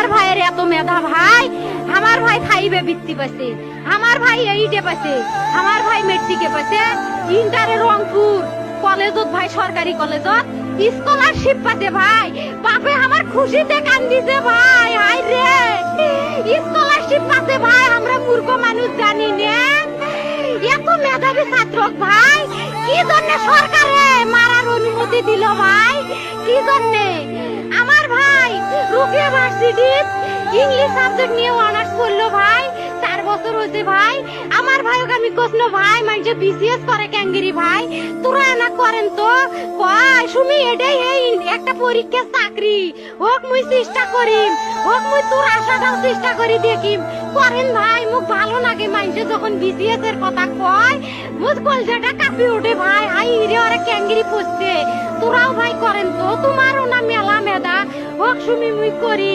আমার ভাইয়ের এত মেধা ভাই, আমার ভাই ফাইভে বৃত্তি পাইছে, আমার ভাই এইটে পাইছে, আমার ভাই মেট্রিকে পাইছে, ইন্টারে রংপুর কলেজত ভাই, সরকারি কলেজত স্কলারশিপ পাতে ভাই। বাপে আমার খুশিতে কান্দিছে ভাই, হাই রে স্কলারশিপ পাতে ভাই। আমরা মূর্খ মানুষ জানি না এত মেধাবী ছাত্র ভাই কি জন্য সরকারে মারার অনুমতি দিল ভাই, কি জন্য? আমার ভাই রুকিয়া ভার্সিটি ইংলিশ সাবজেক্ট নিয়ে অনার্স করলো ভাই, 4 বছর হয়েছে ভাই। আমার ভাই ওকে আমি কোন ভাই মানে বিসিএস করে ক্যাঙ্গেরি ভাই, তোরা না করেন তো কয় সুমি এটাই এই একটা পরীক্ষা চাকরি হোক, মুই চেষ্টা করিম, হোক মুই তোর আশাটাও চেষ্টা করি দেখিম, করেন ভাই। মুখ ভালো লাগে মানুষে যখন বিসিএস এর কথা কয়, মুখ কলজাটা কাঁপি ওঠে ভাই, হাই রে ওরা ক্যাঙ্গেরি পড়ছে। তোরাও ভাই করেন তো, তোমারও না মেলা মেধা, হোক সুমি মুই করি।